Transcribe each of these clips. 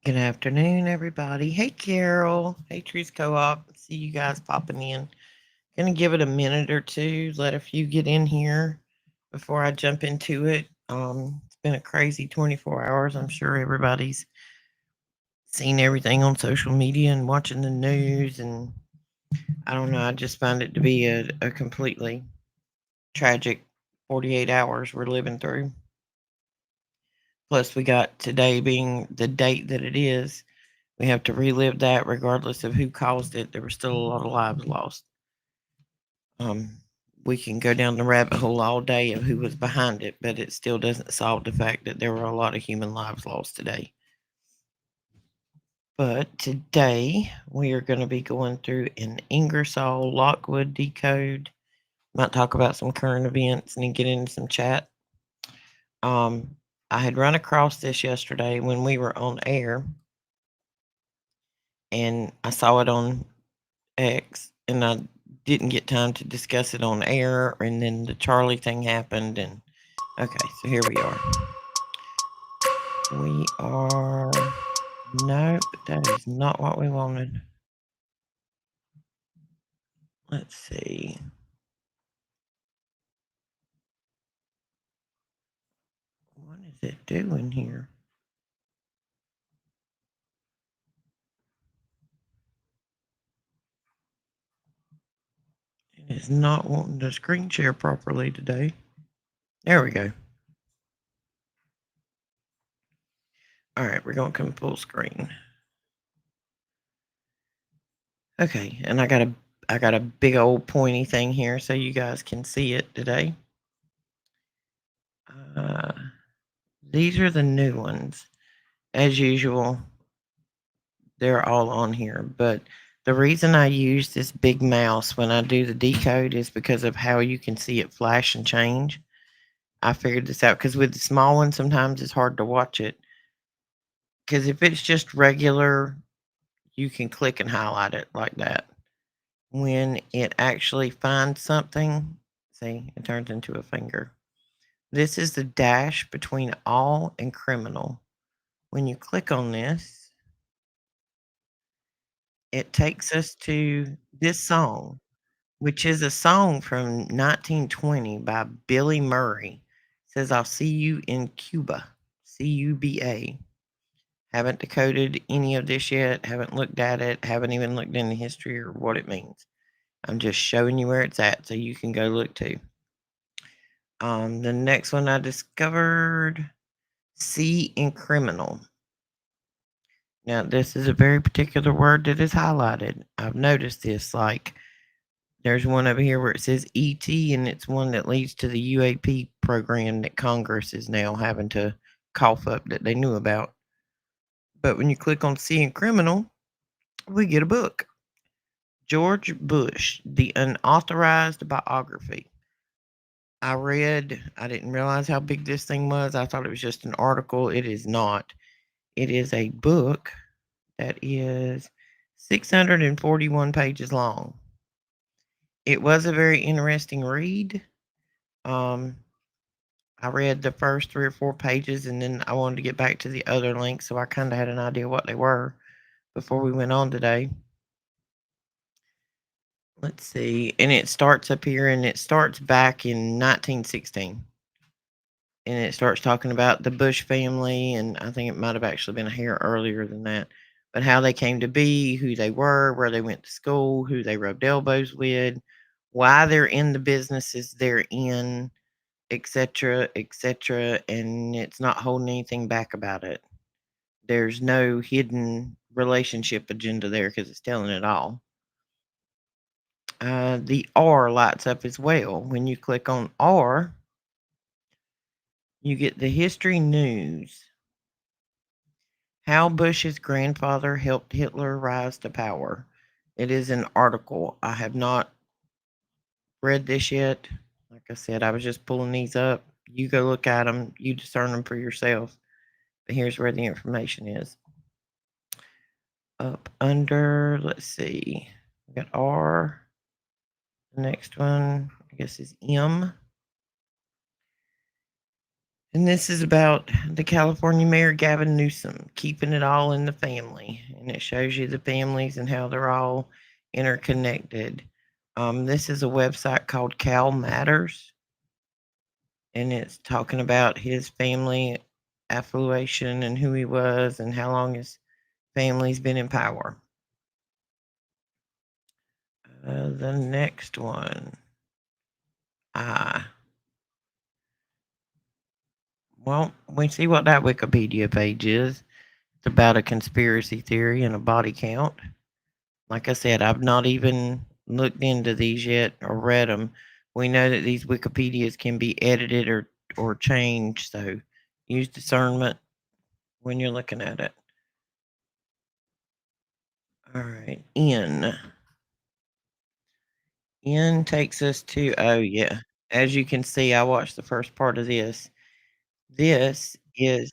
Good afternoon, everybody. Hey, Carol. Hey, Trees Co-op. See you guys popping in. Gonna give it a minute or two, let a few get in here before I jump into it. It's been a crazy 24 hours. I'm sure everybody's seen everything on social media and watching the news. And I don't know, I just find it to be a completely tragic 48 hours we're living through. Plus, we got today being the date that it is. We have to relive that regardless of who caused it. There were still a lot of lives lost. Um, we can go down the rabbit hole all day of who was behind it, but it still doesn't solve the fact that there were a lot of human lives lost today. But today we are going to be going through an Ingersoll Lockwood Decode. Might talk about some current events and then get into some chat. Um, I had run across this yesterday when we were on air, and I saw it on X, and I didn't get time to discuss it on air, and then the Charlie thing happened, and okay, so here we are. We are nope, that is not what we wanted. Let's see. What is it doing here? It is not wanting to screen share properly today. There we go. All right, we're going to come full screen. Okay, and I got a big old pointy thing here so you guys can see it today. Uh, these are the new ones. As usual, they're all on here, but the reason I use this big mouse when I do the decode is because of how you can see it flash and change. I figured this out because with the small one, sometimes it's hard to watch it. Because if it's just regular, you can click and highlight it like that. When it actually finds something, see, it turns into a finger. This is the dash between all and criminal. When you click on this, it takes us to this song, which is a song from 1920 by Billy Murray. It says, I'll see you in Cuba. Cuba. Haven't decoded any of this yet. Haven't looked at it. Haven't even looked into history or what it means. I'm just showing you where it's at so you can go look too. The next one I discovered, C in criminal. Now, this is a very particular word that is highlighted. I've noticed this, like, there's one over here where it says ET, and it's one that leads to the UAP program that Congress is now having to cough up that they knew about. But when you click on C in criminal, we get a book. George Bush, The Unauthorized Biography. I didn't realize how big this thing was. I thought it was just an article. It is not. It is a book that is 641 pages long. It was a very interesting read. Um, I read the first 3 or 4 pages, and then I wanted to get back to the other links, so I kinda had an idea what they were before we went on today. Let's see, and it starts up here, and it starts back in 1916, and it starts talking about the Bush family, and I think it might have actually been a hair earlier than that, but how they came to be, who they were, where they went to school, who they rubbed elbows with, why they're in the businesses they're in, etcetera, and it's not holding anything back about it. There's no hidden relationship agenda there because it's telling it all. The R lights up as well. When you click on R, you get the history news. How Bush's grandfather helped Hitler rise to power. It is an article. I have not read this yet. Like I said, I was just pulling these up. You go look at them, you discern them for yourself. But here's where the information is. Up under, let's see, we got R. The next one, I guess, is M. And this is about the California Mayor Gavin Newsom keeping it all in the family. And it shows you the families and how they're all interconnected. This is a website called Cal Matters, and it's talking about his family affiliation and who he was and how long his family's been in power. The next one. Ah, well, we see what that Wikipedia page is. It's about a conspiracy theory and a body count. Like I said, I've not even looked into these yet or read them. We know that these Wikipedias can be edited or changed, so use discernment when you're looking at it. All right, N. N takes us to, oh yeah, as you can see, I watched the first part of this. This is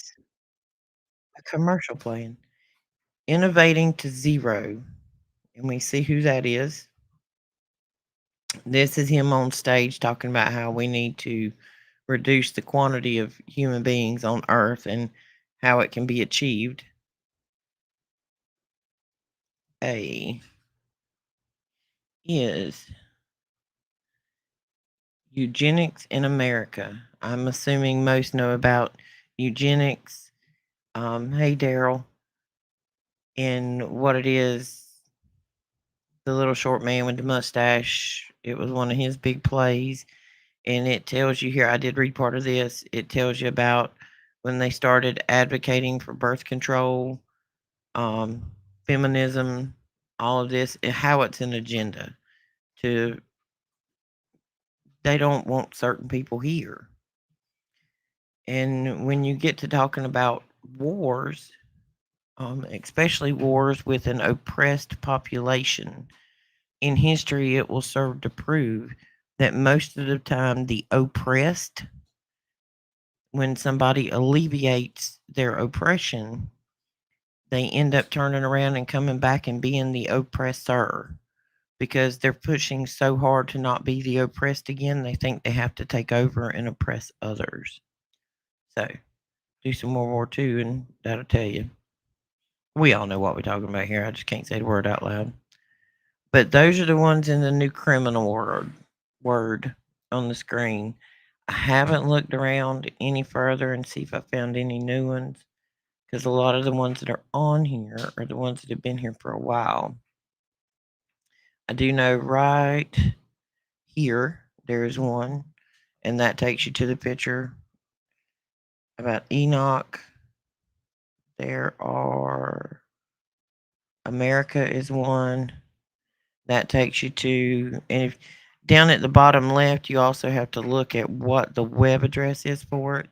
a commercial playing. Innovating to zero. And we see who that is. This is him on stage talking about how we need to reduce the quantity of human beings on Earth and how it can be achieved. A is eugenics in America. I'm assuming most know about eugenics. Hey, Daryl, and what it is. The little short man with the mustache. It was one of his big plays. And it tells you here, I did read part of this. It tells you about when they started advocating for birth control, um, feminism, all of this, and how it's an agenda to, they don't want certain people here. And when you get to talking about wars, especially wars with an oppressed population, in history, it will serve to prove that most of the time the oppressed, when somebody alleviates their oppression, they end up turning around and coming back and being the oppressor because they're pushing so hard to not be the oppressed again. They think they have to take over and oppress others. So do some World War II, and that'll tell you. We all know what we're talking about here. I just can't say the word out loud. But those are the ones in the new criminal word on the screen. I haven't looked around any further and see if I found any new ones because a lot of the ones that are on here are the ones that have been here for a while. I do know right here there is one, and that takes you to the picture about Enoch. There are America is one that takes you to, and if down at the bottom left, you also have to look at what the web address is for it.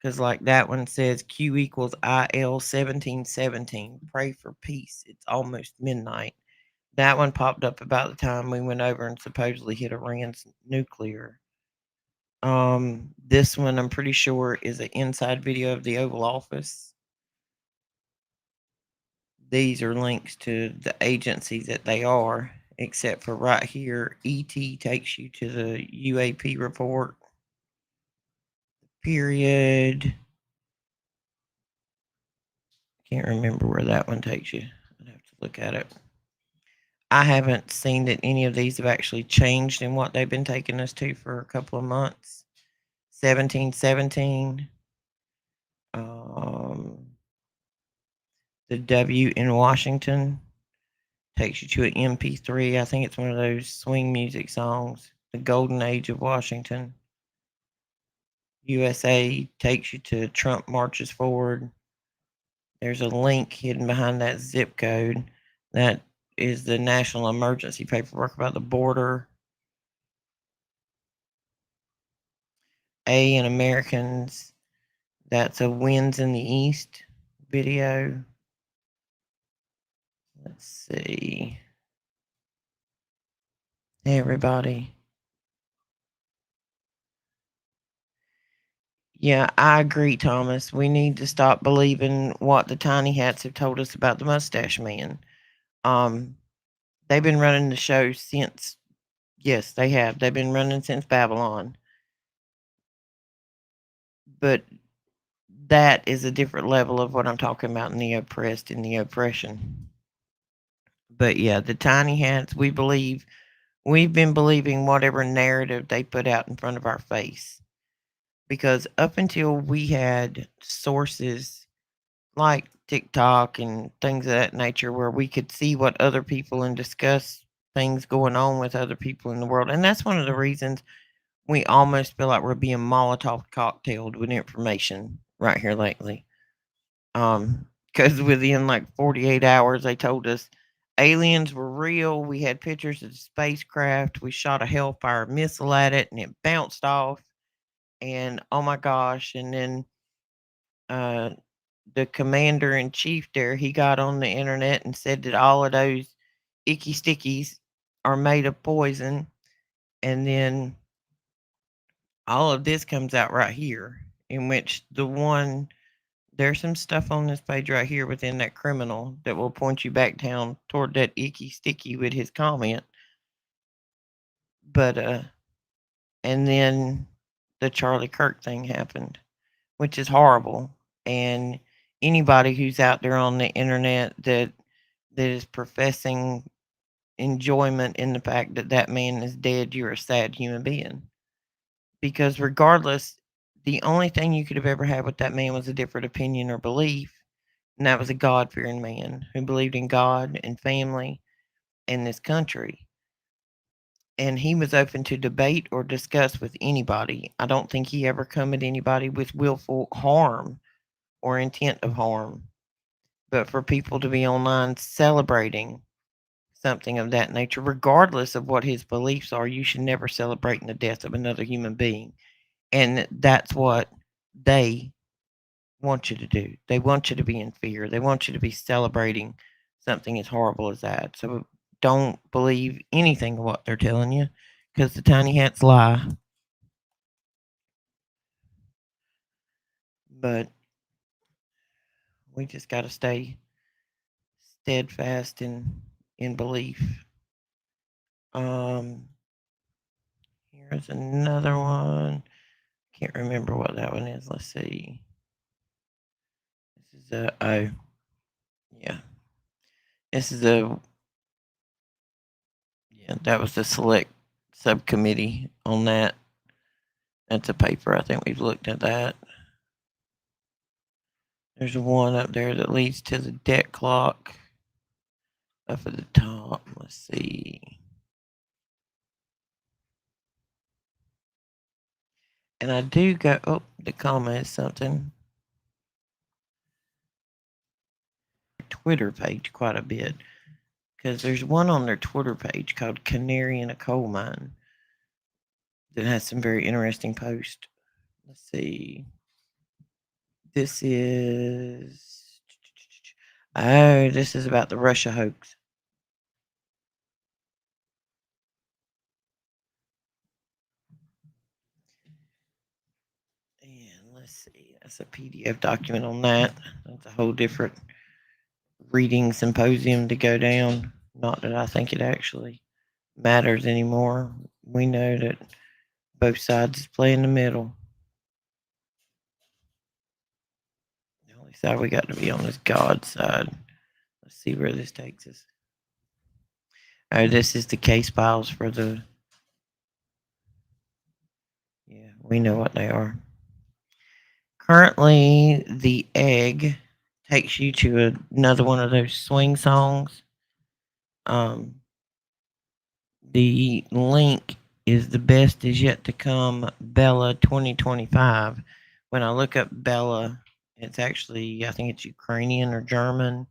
Because, like that one says Q equals IL 1717. Pray for peace. It's almost midnight. That one popped up about the time we went over and supposedly hit Iran's nuclear. This one I'm pretty sure is an inside video of the Oval Office. These are links to the agency that they are, except for right here, ET takes you to the UAP report. Period. Can't remember where that one takes you. I'd have to look at it. I haven't seen that any of these have actually changed in what they've been taking us to for a couple of months. 1717. Um, the W in Washington takes you to an MP3. I think it's one of those swing music songs. The Golden Age of Washington. USA takes you to Trump marches forward. There's a link hidden behind that zip code. That is the national emergency paperwork about the border. A in Americans. That's a Wins in the East video. Let's see. Hey, everybody. Yeah, I agree, Thomas. We need to stop believing what the tiny hats have told us about the mustache man. Um, they've been running the show since, yes, they have. They've been running since Babylon. But that is a different level of what I'm talking about in the oppressed and the oppression. But yeah, the tiny hats, we've been believing whatever narrative they put out in front of our face. Because up until we had sources like TikTok and things of that nature where we could see what other people and discuss things going on with other people in the world. And that's one of the reasons we almost feel like we're being Molotov cocktailed with information right here lately. Because within like 48 hours, they told us aliens were real. We had pictures of the spacecraft. We shot a Hellfire missile at it and it bounced off. And oh my gosh. And then uh, the commander in chief there, he got on the internet and said that all of those icky stickies are made of poison. And then all of this comes out right here, in which there's some stuff on this page right here within that criminal that will point you back down toward that icky sticky with his comment. But and then the Charlie Kirk thing happened, which is horrible. And anybody who's out there on the internet that is professing enjoyment in the fact that that man is dead, you're a sad human being. Because regardless, the only thing you could have ever had with that man was a different opinion or belief, and that was a God fearing man who believed in God and family and this country. And he was open to debate or discuss with anybody. I don't think he ever come at anybody with willful harm or intent of harm. But for people to be online celebrating something of that nature, regardless of what his beliefs are, you should never celebrate in the death of another human being. And that's what they want you to do. They want you to be in fear. They want you to be celebrating something as horrible as that. So don't believe anything of what they're telling you because the tiny hats lie. But we just got to stay steadfast in belief. Um, Here's another one. Can't remember what that one is. Let's see. This is a oh yeah. This is a yeah. That was the select subcommittee on that. That's a paper. I think we've looked at that. There's one up there that leads to the debt clock up at the top. Let's see. And I do go. Oh, the comma is something. Twitter page quite a bit because there's one on their Twitter page called Canary in a Coal Mine that has some very interesting posts. Let's see. This is this is about the Russia hoax. And let's see, that's a PDF document on that. That's a whole different reading symposium to go down. Not that I think it actually matters anymore. We know that both sides play in the middle. The only side we got to be on is God's side. Let's see where this takes us. Oh, this is the case files for the. Yeah, we know what they are. Currently, the egg takes you to another one of those swing songs. Um, the link is the best is yet to come, Bella 2025. When I look up Bella, it's actually, I think it's Ukrainian or German,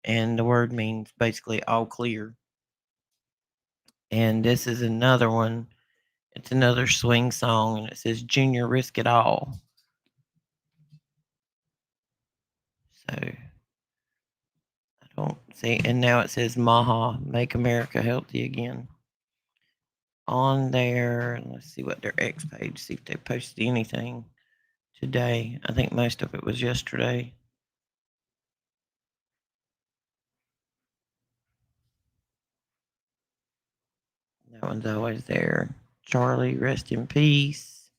and the word means basically all clear. And this is another one. It's another swing song, and it says Junior Risk It All. So I don't see, and now it says Maha, Make America Healthy Again. On there, let's see what their X page, see if they posted anything today. I think most of it was yesterday. That one's always there. Charlie, rest in peace.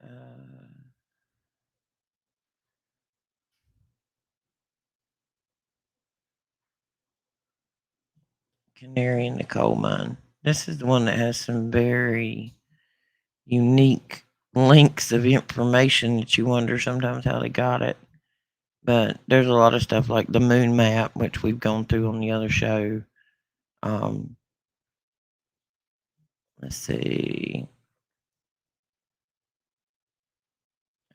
Uh, Canary in the Coal Mine. This is the one that has some very unique links of information that you wonder sometimes how they got it. But there's a lot of stuff like the moon map, which we've gone through on the other show. Um, let's see.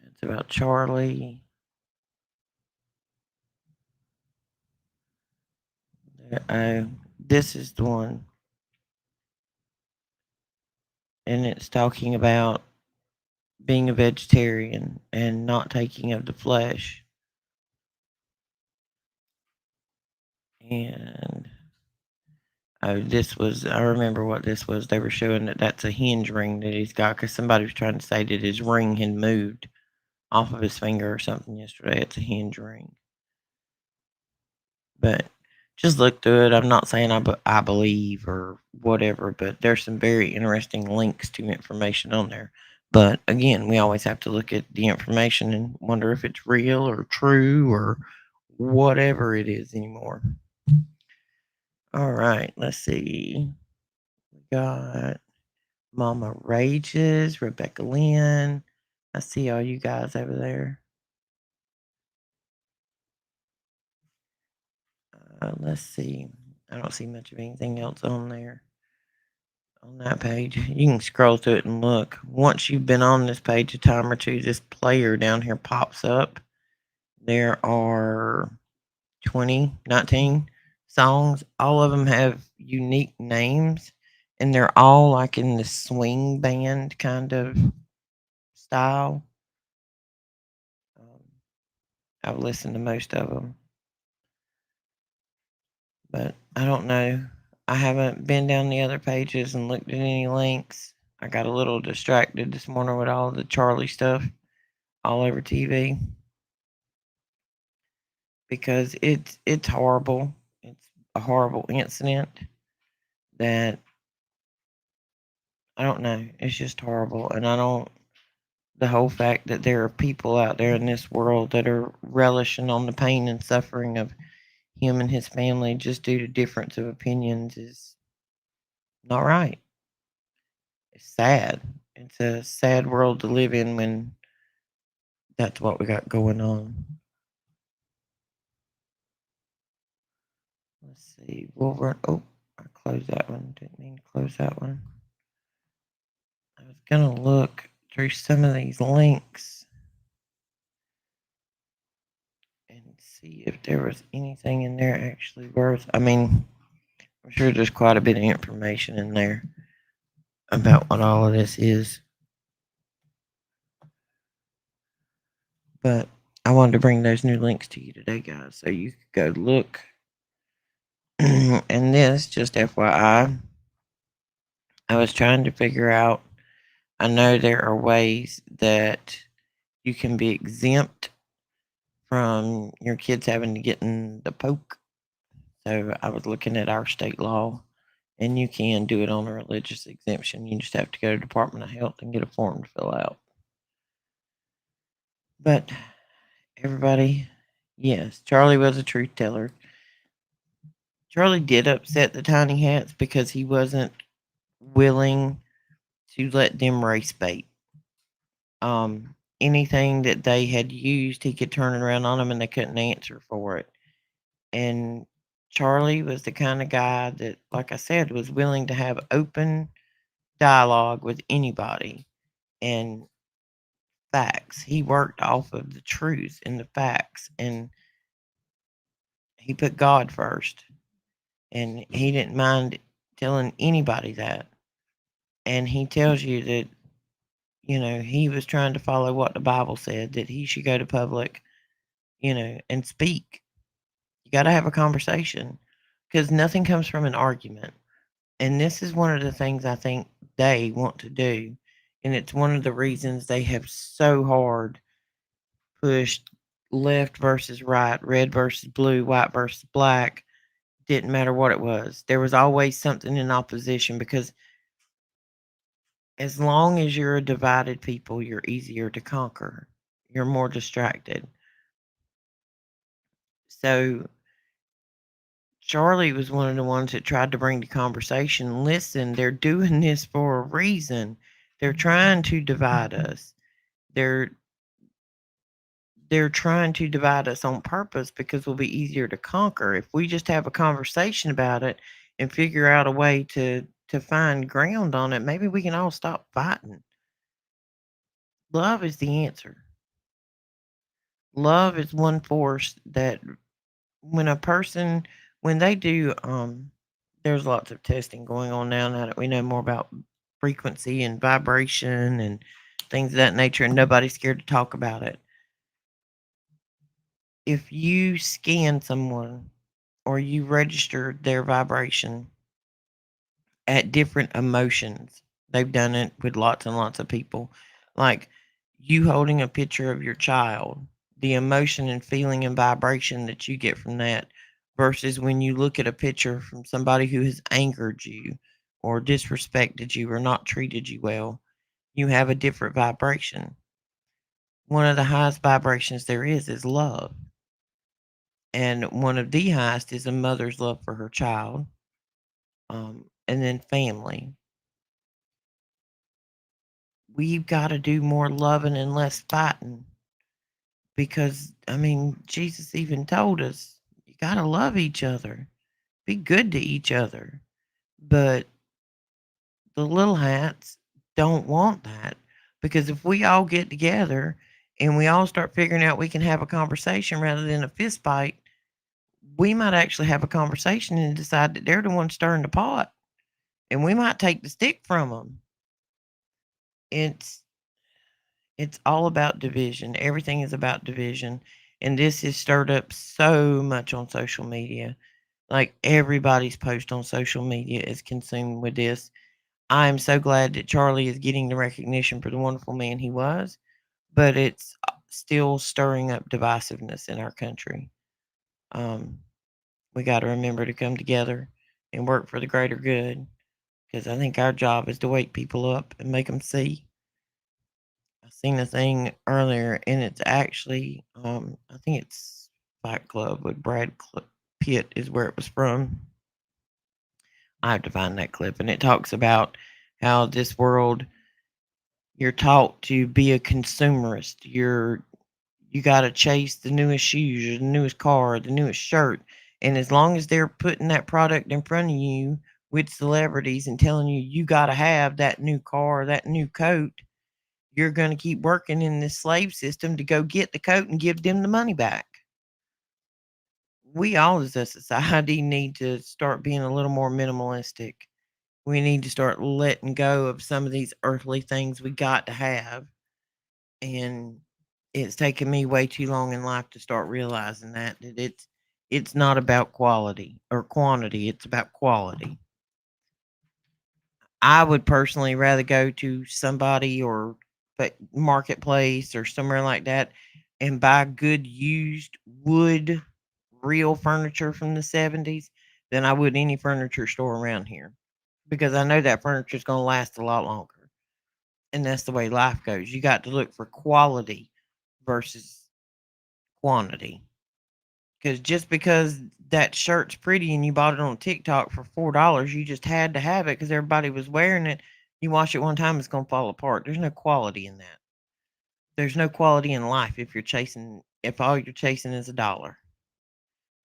It's about Charlie. This is the one, and it's talking about being a vegetarian and not taking of the flesh. And I remember what this was. They were showing that that's a hinge ring that he's got because somebody was trying to say that his ring had moved off of his finger or something yesterday. It's a hinge ring. But just look through it. I'm not saying I believe or whatever, but there's some very interesting links to information on there. But again, we always have to look at the information and wonder if it's real or true or whatever it is anymore. All right, let's see. We got Mama Rages, Rebecca Lynn. I see all you guys over there. Let's see. I don't see much of anything else on there. On that page, you can scroll through it and look. Once you've been on this page a time or two, this player down here pops up. There are 20, 19 songs. All of them have unique names, and they're all like in the swing band kind of style. Um, I've listened to most of them, but I don't know. I haven't been down the other pages and looked at any links. I got a little distracted this morning with all the Charlie stuff all over TV because it's horrible. It's a horrible incident that I don't know. It's just horrible, and I don't. The whole fact that there are people out there in this world that are relishing on the pain and suffering of him and his family just due to difference of opinions is not right. It's sad. It's a sad world to live in when that's what we got going on. Let's see. Wolverine. Oh, I closed that one. Didn't mean to close that one. I was gonna look through some of these links and see if there was anything in there actually worth. I mean, I'm sure there's quite a bit of information in there about what all of this is, but I wanted to bring those new links to you today, guys, so you could go look. And this, just FYI, I was trying to figure out. I know there are ways that you can be exempt from your kids having to get in the poke. So I was looking at our state law, and you can do it on a religious exemption. You just have to go to Department of Health and get a form to fill out. But everybody, yes, Charlie was a truth teller. Charlie did upset the Tiny Hats because he wasn't willing to let them race bait. Anything that they had used, he could turn it around on them and they couldn't answer for it. And Charlie was the kind of guy that, like I said, was willing to have open dialogue with anybody and facts. He worked off of the truth and the facts, and he put God first. And he didn't mind telling anybody that. And he tells you that, he was trying to follow what the Bible said, that he should go to public, and speak. You got to have a conversation because nothing comes from an argument. And this is one of the things I think they want to do. And it's one of the reasons they have so hard pushed left versus right, red versus blue, white versus black. Didn't matter what it was. There was always something in opposition because as long as you're a divided people, you're easier to conquer. You're more distracted. So Charlie was one of the ones that tried to bring the conversation. Listen, they're doing this for a reason. They're trying to divide us. They're they're trying to divide us on purpose because we'll be easier to conquer. If we just have a conversation about it and figure out a way to find ground on it, maybe we can all stop fighting. Love is the answer. Love is one force that when a person when they do there's lots of testing going on now that we know more about frequency and vibration and things of that nature, and nobody's scared to talk about it. If you scan someone or you register their vibration at different emotions. They've done it with lots and lots of people. Like you holding a picture of your child, the emotion and feeling and vibration that you get from that versus when you look at a picture from somebody who has angered you or disrespected you or not treated you well, you have a different vibration. One of the highest vibrations there is love. And one of the highest is a mother's love for her child, and then family. We've got to do more loving and less fighting because, I mean, Jesus even told us you got to love each other, be good to each other. But the little hats don't want that because if we all get together and we all start figuring out we can have a conversation rather than a fist fight, we might actually have a conversation and decide that they're the ones stirring the pot and we might take the stick from them. It's It's all about division. Everything is about division. And this is stirred up so much on social media. Like everybody's post on social media is consumed with this. I am so glad that Charlie is getting the recognition for the wonderful man he was, but it's still stirring up divisiveness in our country. Um, we got to remember to come together and work for the greater good because I think our job is to wake people up and make them see. I seen a thing earlier, and it's actually, I think it's Fight Club with Pitt is where it was from. I have to find that clip, and it talks about how this world you're taught to be a consumerist. You got to chase the newest shoes, or the newest car, or the newest shirt, and as long as they're putting that product in front of you with celebrities and telling you you got to have that new car, that new coat, you're going to keep working in this slave system to go get the coat and give them the money back. We all as a society need to start being a little more minimalistic. We need to start letting go of some of these earthly things we got to have. And it's taken me way too long in life to start realizing that it's not about quality or quantity, it's about quality. I would personally rather go to somebody or marketplace or somewhere like that and buy good used wood, real furniture from the 70s than I would any furniture store around here because I know that furniture is going to last a lot longer. And that's the way life goes. You got to look for quality versus quantity. Because just because that shirt's pretty and you bought it on TikTok for $4, you just had to have it because everybody was wearing it. You wash it one time, it's gonna fall apart. There's no quality in that. There's no quality in life if all you're chasing is a dollar.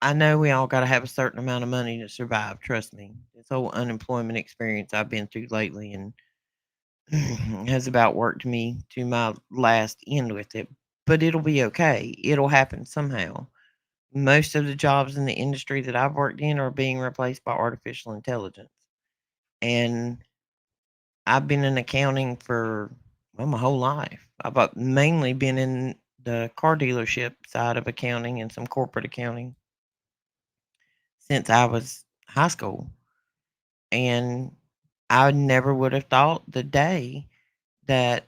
I know we all got to have a certain amount of money to survive. Trust me. This whole unemployment experience I've been through lately and has about worked me to my last end with it. But it'll be okay. It'll happen somehow. Most of the jobs in the industry that I've worked in are being replaced by artificial intelligence. And I've been in accounting for well, my whole life. I've mainly been in the car dealership side of accounting and some corporate accounting since I was high school. And I never would have thought the day that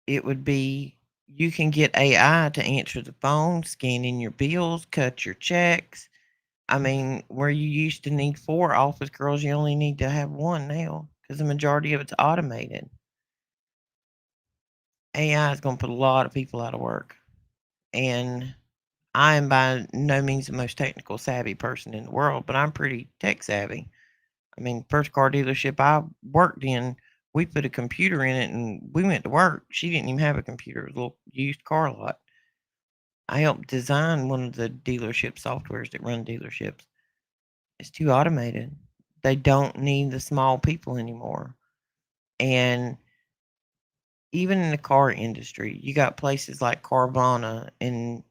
it would be you can get AI to answer the phone, scan in your bills, cut your checks. I mean, where you used to need 4 office girls, you only need to have 1 now because the majority of it's automated. AI is gonna put a lot of people out of work, and I am by no means the most technical savvy person in the world, but I'm pretty tech savvy. I mean, first car dealership I worked in, we put a computer in it and we went to work. She didn't even have a computer. It was a little used car lot. I helped design one of the dealership softwares that run dealerships. It's too automated. They don't need the small people anymore. And even in the car industry, you got places like Carvana and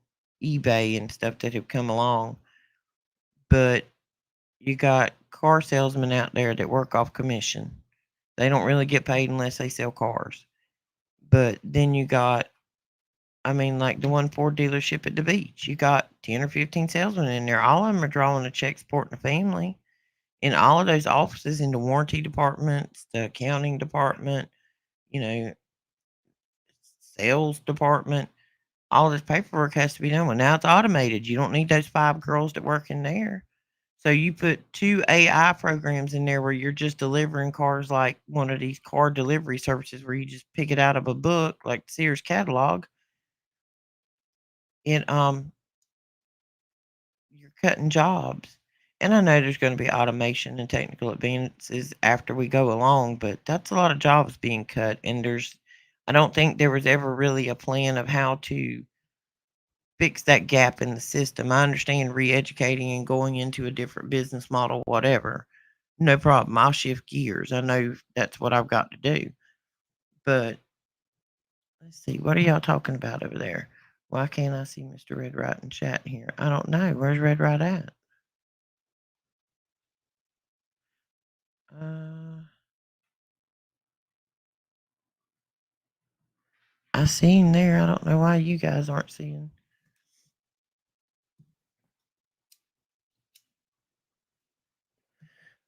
eBay and stuff that have come along, but you got car salesmen out there that work off commission. They don't really get paid unless they sell cars. But then you got, I mean, like the one Ford dealership at the beach, you got 10 or 15 salesmen in there. All of them are drawing a check supporting a family. In all of those offices, in the warranty departments, the accounting department, you know, sales department, all this paperwork has to be done. Well, now it's automated. You don't need those 5 girls that work in there. So you put 2 AI programs in there where you're just delivering cars like one of these car delivery services where you just pick it out of a book like Sears catalog, and you're cutting jobs. And I know there's going to be automation and technical advances after we go along, but that's a lot of jobs being cut. And I don't think there was ever really a plan of how to fix that gap in the system. I understand re-educating and going into a different business model, whatever. No problem. I'll shift gears. I know that's what I've got to do. But let's see, what are y'all talking about over there? Why can't I see Mr. Red Right in chat here? I don't know. Where's Red Right at? Uh, I see him there. I don't know why you guys aren't seeing.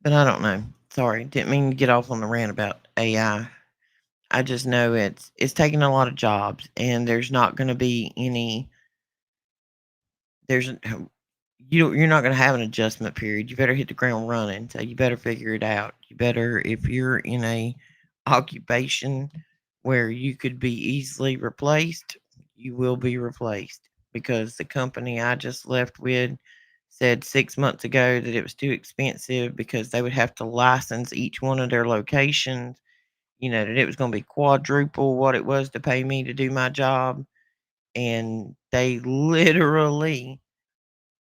But I don't know. Sorry, didn't mean to get off on the rant about AI. I just know it's taking a lot of jobs, and there's not going to be any. There's you're not going to have an adjustment period. You better hit the ground running. So you better figure it out. You better, if you're in a occupation where you could be easily replaced, you will be replaced, because the company I just left with said 6 months ago that it was too expensive because they would have to license each one of their locations. That it was going to be quadruple what it was to pay me to do my job. And they literally,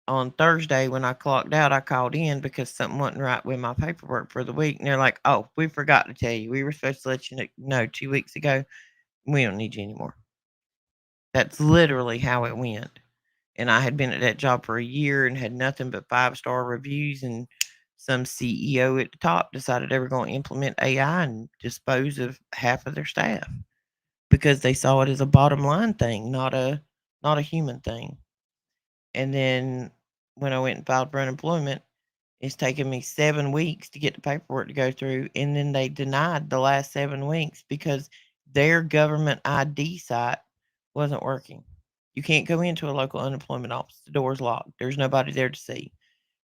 on Thursday when I clocked out, I called in because something wasn't right with my paperwork for the week. And they're like, "Oh, we forgot to tell you. We were supposed to let you know 2 weeks ago. We don't need you anymore." That's literally how it went. And I had been at that job for a year and had nothing but 5-star reviews. And some CEO at the top decided they were going to implement AI and dispose of half of their staff because they saw it as a bottom line thing, not a human thing. And then when I went and filed for unemployment, it's taken me 7 weeks to get the paperwork to go through, and then they denied the last 7 weeks because their government ID site wasn't working. You can't go into a local unemployment office. The door's locked. There's nobody there to see.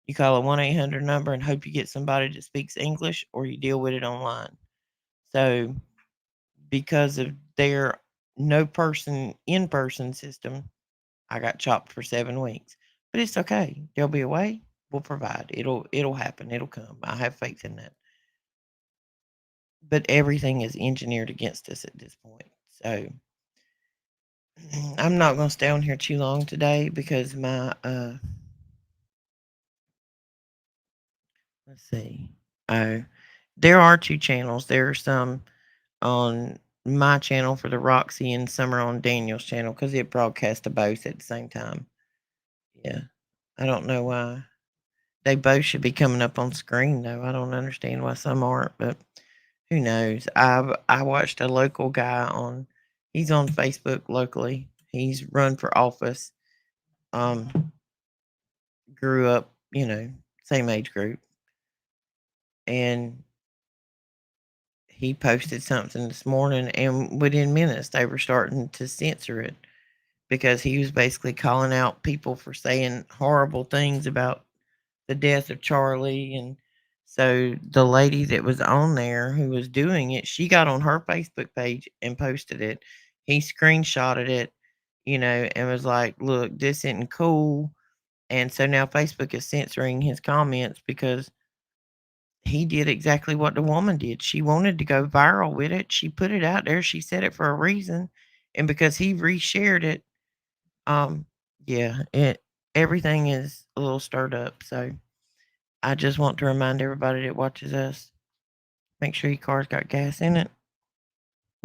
You call a 1-800 number and hope you get somebody that speaks English, or you deal with it online. So, because of their no person in person system, I got chopped for 7 weeks. But it's okay. There'll be a way. We'll provide. It'll happen. It'll come. I have faith in that. But everything is engineered against us at this point. So I'm not going to stay on here too long today because my let's see. Oh, there are 2 channels. There are some on my channel for the Roxy and some are on Daniel's channel because it broadcasts to both at the same time. Yeah. I don't know why. They both should be coming up on screen, though. I don't understand why some aren't, but who knows? I watched a local guy he's on Facebook locally. He's run for office. Grew up, same age group, and he posted something this morning, and within minutes they were starting to censor it because he was basically calling out people for saying horrible things about the death of Charlie. And so the lady that was on there who was doing it, she got on her Facebook page and posted it. He screenshotted it, and was like, look, this isn't cool. And so now Facebook is censoring his comments because he did exactly what the woman did. She wanted to go viral with it. She put it out there. She said it for a reason. And because he reshared it, um, yeah, everything is a little stirred up. So I just want to remind everybody that watches us, make sure your car's got gas in it.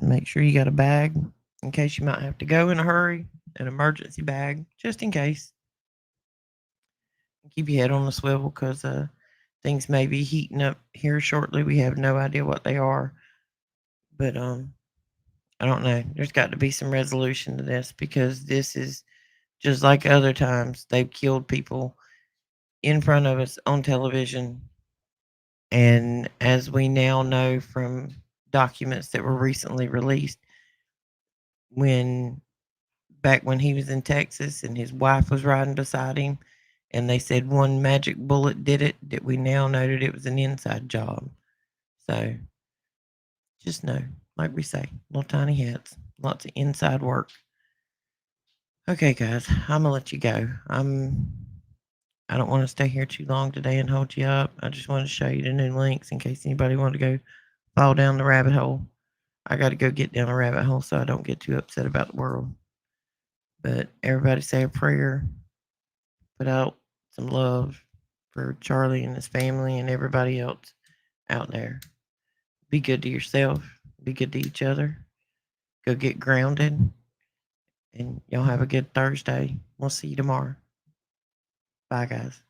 Make sure you got a bag in case you might have to go in a hurry, an emergency bag, just in case. Keep your head on the swivel because things may be heating up here shortly. We have no idea what they are, but I don't know. There's got to be some resolution to this because this is just like other times. They've killed people in front of us on television. And as we now know from documents that were recently released, when back when he was in Texas and his wife was riding beside him, and they said one magic bullet did it, that we now know that it was an inside job. So just know, like we say, little tiny hats, lots of inside work. Okay, guys, I'm gonna let you go. I don't want to stay here too long today and hold you up. I just want to show you the new links in case anybody wanted to go fall down the rabbit hole. I got to go get down a rabbit hole so I don't get too upset about the world. But everybody say a prayer, put out some love for Charlie and his family and everybody else out there. Be good to yourself, be good to each other. Go get grounded, and y'all have a good Thursday. We'll see you tomorrow. Bye, guys.